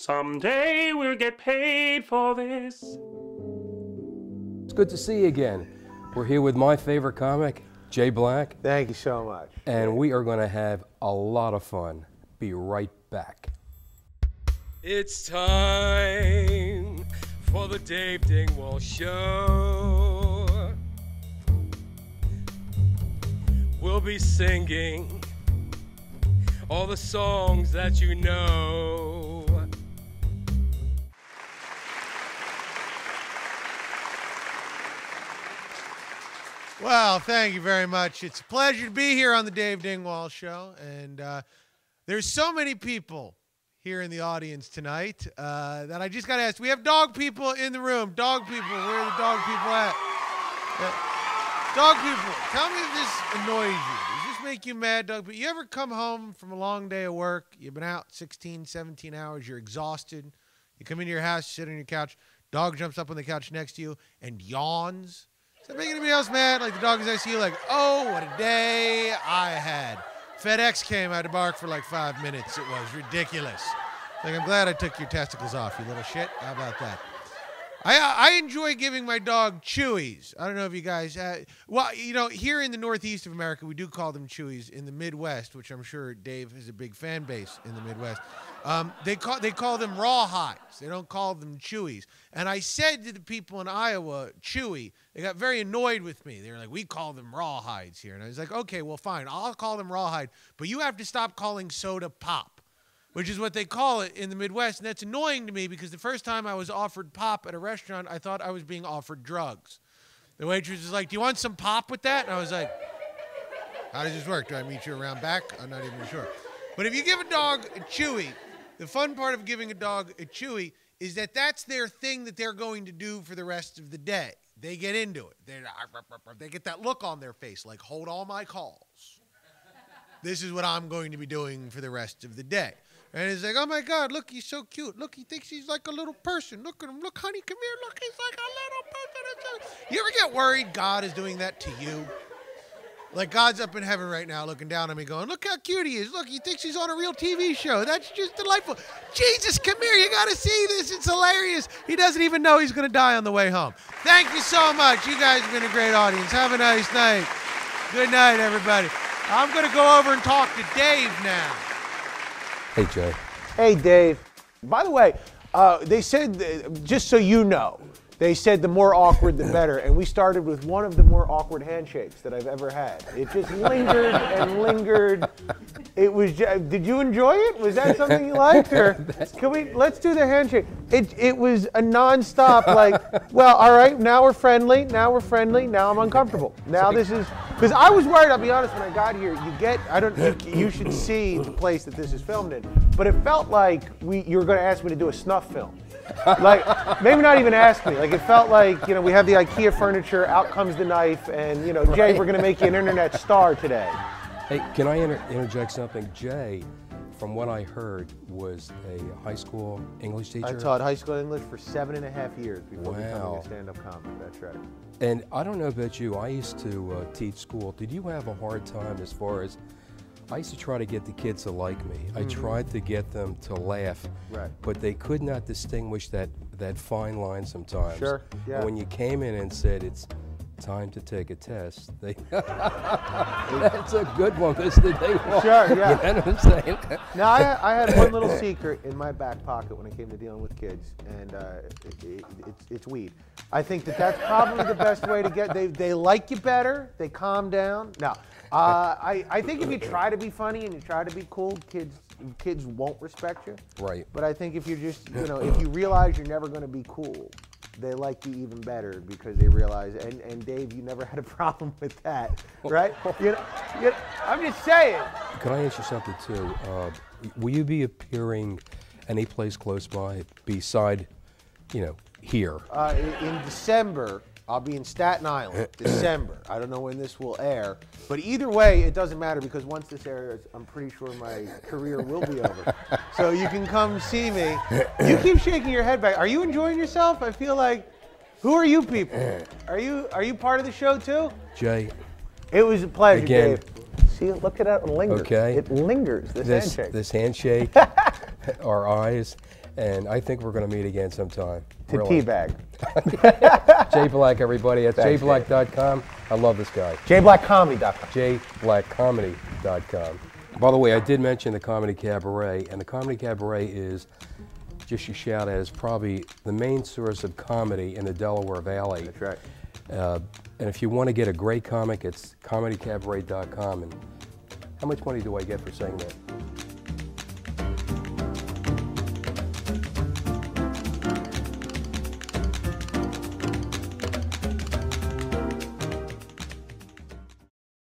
Someday we'll get paid for this. It's good to see you again. We're here with my favorite comic, Jay Black. Thank you so much. And we are going to have a lot of fun. Be right back. It's time for the Dave Dingwall Show. We'll be singing all the songs that you know. Well, thank you very much. It's a pleasure to be here on the Dave Dingwall Show. And there's so many people here in the audience tonight that I just got to ask. We have dog people in the room. Dog people. Where are the dog people at? Dog people, tell me if this annoys you. Does this make you mad, dog people? You ever come home from a long day of work? You've been out 16, 17 hours. You're exhausted. You come into your house, sit on your couch. Dog jumps up on the couch next to you and yawns. Does that make anybody else mad? Like the dog is next to you like, oh, what a day I had. FedEx came, I had to bark for like 5 minutes. It was ridiculous. Like, I'm glad I took your testicles off, you little shit. How about that? I enjoy giving my dog chewies. I don't know if you guys, well, you know, here in the Northeast of America, we do call them chewies. In the Midwest, which I'm sure Dave has a big fan base in the Midwest, they call them rawhides. They don't call them chewies. And I said to the people in Iowa, chewy. They got very annoyed with me. They were like, we call them rawhides here. And I was like, okay, well, fine. I'll call them rawhide. But you have to stop calling soda pop, which is what they call it in the Midwest. And that's annoying to me because the first time I was offered pop at a restaurant, I thought I was being offered drugs. The waitress was like, do you want some pop with that? And I was like, how does this work? Do I meet you around back? I'm not even sure. But if you give a dog a chewy, the fun part of giving a dog a chewy is that that's their thing that they're going to do for the rest of the day. They get into it. They get that look on their face like, hold all my calls. This is what I'm going to be doing for the rest of the day. And it's like, oh, my God, look, he's so cute. Look, he thinks he's like a little person. Look at him. Look, honey, come here. Look, he's like a little person. You ever get worried God is doing that to you? Like God's up in heaven right now looking down at me going, look how cute he is. Look, he thinks he's on a real TV show. That's just delightful. Jesus, come here. You got to see this. It's hilarious. He doesn't even know he's going to die on the way home. Thank you so much. You guys have been a great audience. Have a nice night. Good night, everybody. I'm going to go over and talk to Dave now. Hey, Jay. Hey, Dave. By the way, they said, just so you know, they said the more awkward, the better. And we started with one of the more awkward handshakes that I've ever had. It just lingered and lingered. It was. Did you enjoy it? Was that something you liked? Or let's do the handshake. It was a nonstop, like, well, all right, now we're friendly. Now we're friendly. Now I'm uncomfortable. Now this is, because I was worried, I'll be honest, when I got here, you should see the place that this is filmed in. But it felt like you were going to ask me to do a snuff film. Like, maybe not even ask me. Like, it felt like, you know, we have the IKEA furniture, out comes the knife, and, you know, Jay, we're going to make you an internet star today. Hey, can I interject something? Jay, from what I heard, was a high school English teacher. I taught high school English for 7.5 years before becoming Wow. a stand-up comic. That's right. And I don't know about you, I used to teach school. Did you have a hard time as far as, I used to try to get the kids to like me. I tried to get them to laugh, Right. but they could not distinguish that fine line sometimes. Sure, yeah. And when you came in and said, it's time to take a test, they that's a good one, Mr. Dingwall. Sure, yeah. You know what I'm saying? Now, I had one little secret in my back pocket when it came to dealing with kids, and it's weed. I think that's probably the best way to get, they like you better, they calm down. No, I think if you try to be funny and you try to be cool, kids won't respect you. Right. But I think if you're just, you know, if you realize you're never going to be cool, they like you even better because they realize, and Dave, you never had a problem with that, right? you know, I'm just saying. Can I ask you something too? Will you be appearing any place close by beside, you know, here? In December, I'll be in Staten Island, December. I don't know when this will air, but either way, it doesn't matter because once this airs, I'm pretty sure my career will be over. So you can come see me. You keep shaking your head back. Are you enjoying yourself? I feel like, who are you people? Are you part of the show too? Jay. It was a pleasure, Again. Dave. See, look at it, it lingers. Okay. It lingers, this handshake. This handshake, our eyes. And I think we're going to meet again sometime. To really. teabag. Jay Black, everybody. That's jblack.com. I love this guy. jblackcomedy.com. jblackcomedy.com. By the way, I did mention the Comedy Cabaret, and the Comedy Cabaret is, just you shout at, is probably the main source of comedy in the Delaware Valley. That's right. And if you want to get a great comic, it's comedycabaret.com. And how much money do I get for saying that?